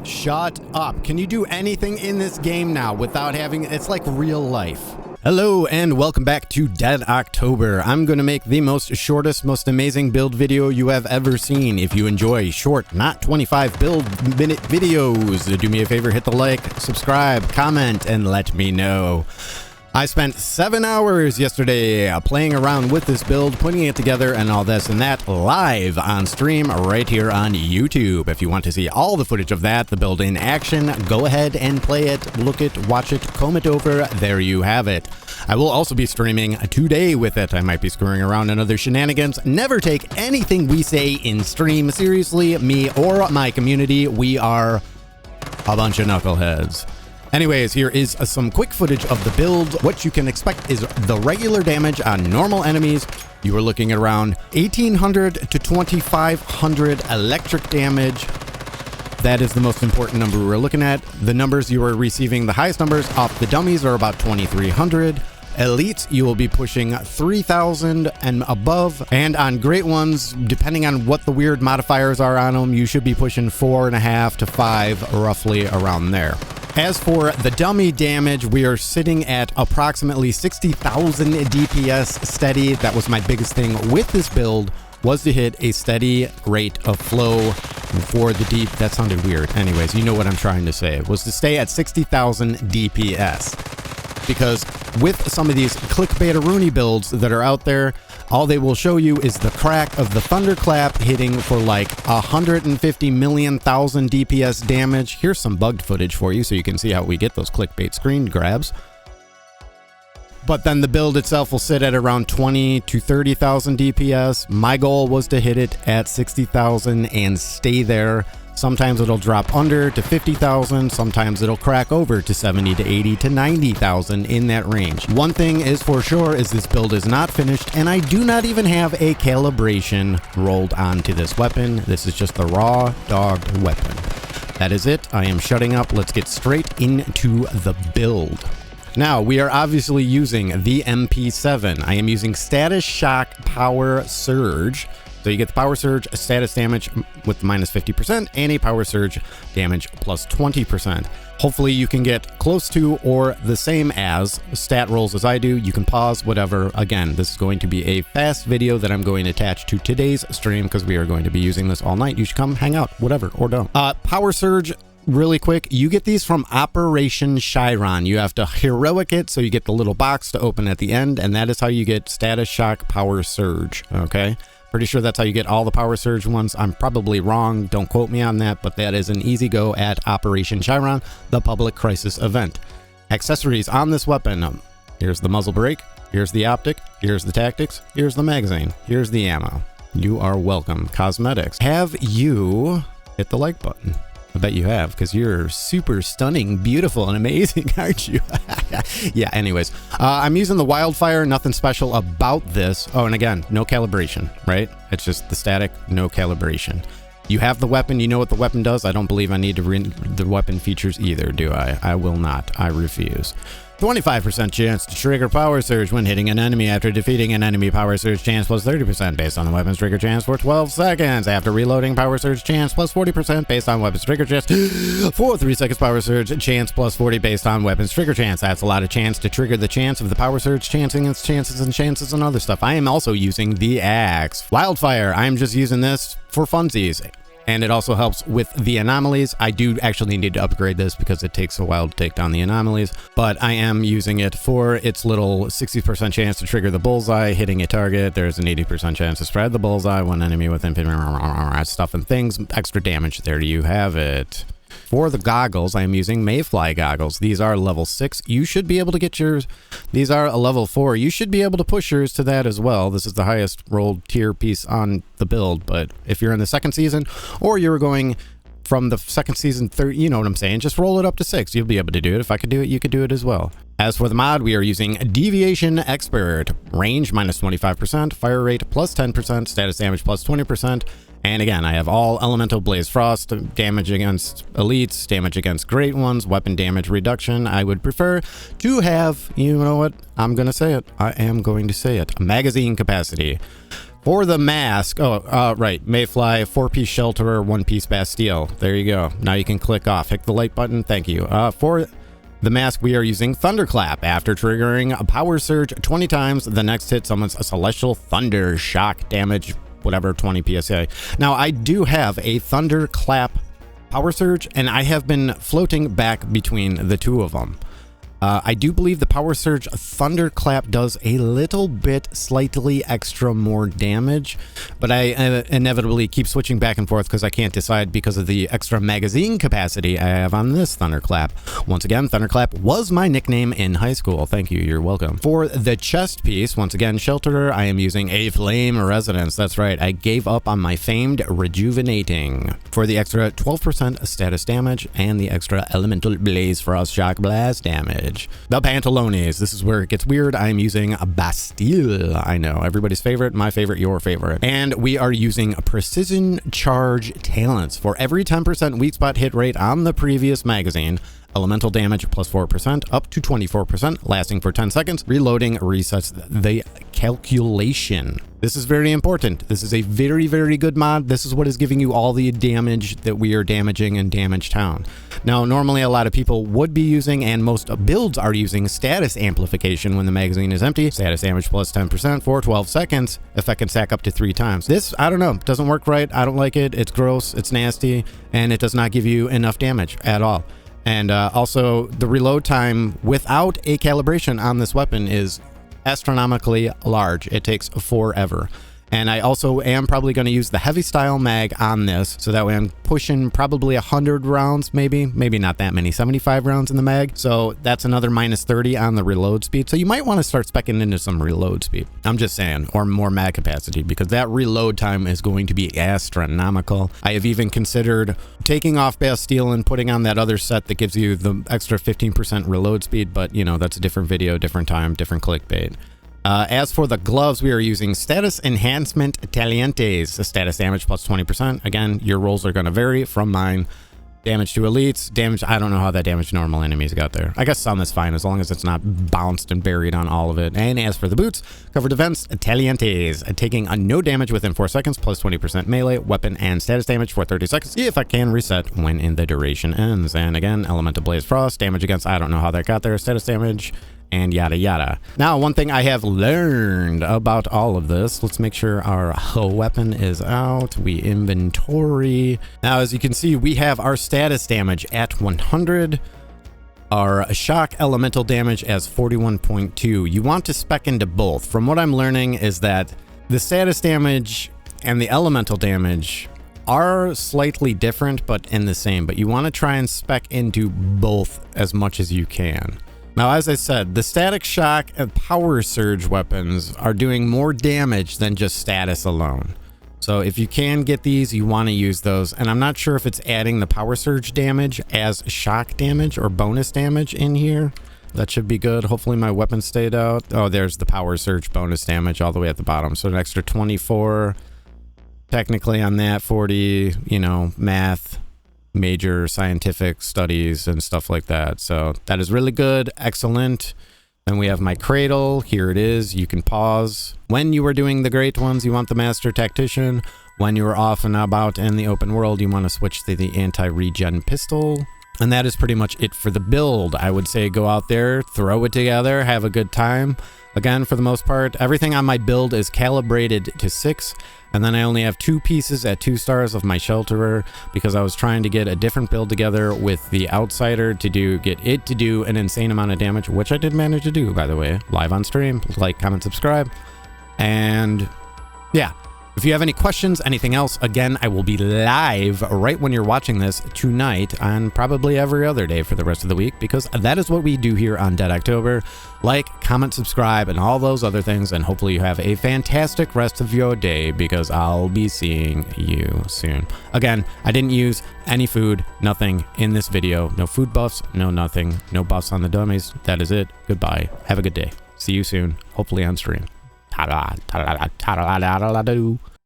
Shut up. Can you do anything in this game now without having... It's like real life. Hello and welcome back to Dead October. I'm going to make the shortest, most amazing build video you have ever seen. If you enjoy short, not 25 build minute videos, do me a favor, hit the like, subscribe, comment, and let me know. I spent 7 hours yesterday playing around with this build, putting it together and all this and that live on stream right here on YouTube. If you want to see all the footage of that, the build in action, go ahead and play it, look it, watch it, comb it over. There you have it. I will also be streaming today with it. I might be screwing around in other shenanigans. Never take anything we say in stream seriously, me or my community. We are a bunch of knuckleheads. Anyways, here is some quick footage of the build. What you can expect is the regular damage on normal enemies. You are looking at around 1,800 to 2,500 electric damage. That is the most important number we're looking at. The numbers you are receiving, the highest numbers off the dummies are about 2,300. Elites, you will be pushing 3,000 and above. And on great ones, depending on what the weird modifiers are on them, you should be pushing 4.5 to 5, roughly around there. As for the dummy damage, we are sitting at approximately 60,000 DPS steady. That was my biggest thing with this build, was to hit a steady rate of flow for the deep. That sounded weird. Anyways, you know what I'm trying to say. It was to stay at 60,000 DPS. Because with some of these clickbait-a-rooney builds that are out there, all they will show you is the crack of the thunderclap hitting for like 150 million thousand DPS damage. Here's some bugged footage for you so you can see how we get those clickbait screen grabs. But then the build itself will sit at around 20 to 30,000 DPS. My goal was to hit it at 60,000 and stay there. Sometimes it'll drop under to 50,000. Sometimes it'll crack over to 70 to 80 to 90,000 in that range. One thing is for sure is this build is not finished, and I do not even have a calibration rolled onto this weapon. This is just the raw dogged weapon. That is it. I am shutting up. Let's get straight into the build. Now, we are obviously using the MP7. I am using Status Shock Power Surge. So you get the power surge status damage with minus 50% and a power surge damage plus 20%. Hopefully you can get close to or the same as stat rolls as I do. You can pause, whatever. Again, this is going to be a fast video that I'm going to attach to today's stream because we are going to be using this all night. You should come hang out, whatever, or don't. Power surge. Really quick, you get these from Operation Chiron. You have to heroic it, so you get the little box to open at the end, and that is how you get Status Shock Power Surge, okay? Pretty sure that's how you get all the Power Surge ones. I'm probably wrong, don't quote me on that, but that is an easy go at Operation Chiron, the public crisis event. Accessories on this weapon. Here's the muzzle brake, here's the optic, here's the tactics, here's the magazine, here's the ammo. You are welcome. Cosmetics. Have you hit the like button? I bet you have, because you're super stunning, beautiful, and amazing, aren't you? Yeah, anyways. I'm using the wildfire, nothing special about this. Oh, and again, no calibration, right? It's just the static, no calibration. You have the weapon, you know what the weapon does. I don't believe I need to read the weapon features either, do I? I will not. I refuse. 25% chance to trigger power surge when hitting an enemy after defeating an enemy. Power surge chance plus 30% based on the weapon's trigger chance for 12 seconds. After reloading, power surge chance plus 40% based on weapon's trigger chance for 3 seconds. Power surge chance plus 40 based on weapon's trigger chance. That's a lot of chance to trigger the chance of the power surge, chancing its chances and other stuff. I am also using the axe. Wildfire, I'm just using this for funsies. And it also helps with the anomalies. I do actually need to upgrade this because it takes a while to take down the anomalies, but I am using it for its little 60% chance to trigger the bullseye, hitting a target. There's an 80% chance to spread the bullseye, one enemy with infinite stuff and things, extra damage. There you have it. For the goggles, I am using Mayfly goggles. These are level 6. You should be able to get yours. These are a level 4. You should be able to push yours to that as well. This is the highest rolled tier piece on the build, but if you're in the second season or you're going from the second season, third, you know what I'm saying, just roll it up to 6. You'll be able to do it. If I could do it, you could do it as well. As for the mod, we are using Deviation Expert. Range minus 25%, fire rate plus 10%, status damage plus 20%, and again, I have all Elemental Blaze Frost, damage against elites, damage against great ones, weapon damage reduction. I would prefer to have, you know what, I'm going to say it. I am going to say it. Magazine capacity. For the mask, right, Mayfly, 4-piece Shelterer, 1-piece Bastille. There you go. Now you can click off. Hit the like button. Thank you. For the mask, we are using Thunderclap. After triggering a power surge 20 times, the next hit summons a celestial thunder shock damage, whatever, 20 PSA. Now, I do have a Thunderclap power surge, and I have been floating back between the two of them. I do believe the power surge Thunderclap does a little bit slightly extra more damage, but I inevitably keep switching back and forth because I can't decide because of the extra magazine capacity I have on this Thunderclap. Once again, Thunderclap was my nickname in high school. Thank you, you're welcome. For the chest piece, once again, Shelterer, I am using a Flame Resonance. That's right, I gave up on my famed Rejuvenating. For the extra 12% status damage and the extra Elemental Blaze Frost Shock Blast damage. The Pantalones. This is where it gets weird. I'm using a Bastille. I know, everybody's favorite, my favorite, your favorite. And we are using Precision Charge Talents. For every 10% weak spot hit rate on the previous magazine, elemental damage plus 4%, up to 24%, lasting for 10 seconds. Reloading resets the calculation. This is very important. This is a very, very good mod. This is what is giving you all the damage that we are damaging in Damage Town. Now, normally a lot of people would be using, and most builds are using, status amplification when the magazine is empty. Status damage plus 10% for 12 seconds. Effect can stack up to 3 times. This, I don't know, doesn't work right. I don't like it. It's gross, it's nasty, and it does not give you enough damage at all. And also, the reload time without a calibration on this weapon is astronomically large. It takes forever. And I also am probably going to use the heavy style mag on this, so that way I'm pushing probably 100 rounds, maybe not that many, 75 rounds in the mag. So that's another minus 30 on the reload speed. So you might want to start speccing into some reload speed. I'm just saying, or more mag capacity, because that reload time is going to be astronomical. I have even considered taking off Bastille and putting on that other set that gives you the extra 15% reload speed, but you know, that's a different video, different time, different clickbait. As for the gloves, we are using Status Enhancement Talientes. Status damage plus 20%. Again, your rolls are going to vary from mine. Damage to elites. Damage, I don't know how that damage normal enemies got there. I guess some is fine as long as it's not bounced and buried on all of it. And as for the boots, cover defense Talientes. Taking no damage within 4 seconds, plus 20% melee, weapon, and status damage for 30 seconds. If I can reset when in the duration ends. And again, Elemental Blaze Frost. Damage against, I don't know how that got there. Status damage. And yada yada. Now, one thing I have learned about all of this, let's make sure our weapon is out. We inventory. Now, as you can see, we have our status damage at 100. Our shock elemental damage as 41.2. You want to spec into both. From what I'm learning is that the status damage and the elemental damage are slightly different, but in the same. But you want to try and spec into both as much as you can. Now, as I said, the static shock and power surge weapons are doing more damage than just status alone. So if you can get these, you want to use those. And I'm not sure if it's adding the power surge damage as shock damage or bonus damage in here. That should be good. Hopefully my weapon stayed out. Oh, there's the power surge bonus damage all the way at the bottom. So an extra 24 technically on that, 40, you know, math, major scientific studies and stuff like that. So that is really good. Excellent. Then we have my Cradle. Here it is. You can pause. When you are doing the great ones, you want the Master Tactician. When you are off and about in the open world, you want to switch to the anti-regen pistol. And that is pretty much it for the build. I would say go out there, throw it together, have a good time. Again, for the most part, everything on my build is calibrated to 6. And then I only have 2 pieces at 2 stars of my Shelterer because I was trying to get a different build together with the Outsider to get it to do an insane amount of damage, which I did manage to do, by the way, live on stream. Like, comment, subscribe. And yeah, if you have any questions, anything else, again, I will be live right when you're watching this tonight and probably every other day for the rest of the week, because that is what we do here on Dead October. Like, comment, subscribe, and all those other things, and hopefully you have a fantastic rest of your day, because I'll be seeing you soon. Again, I didn't use any food, nothing in this video. No food buffs, no nothing, no buffs on the dummies. That is it. Goodbye. Have a good day. See you soon, hopefully on stream. Ta-da, ta-da, ta-da, ta-da, ta-da, ta-da.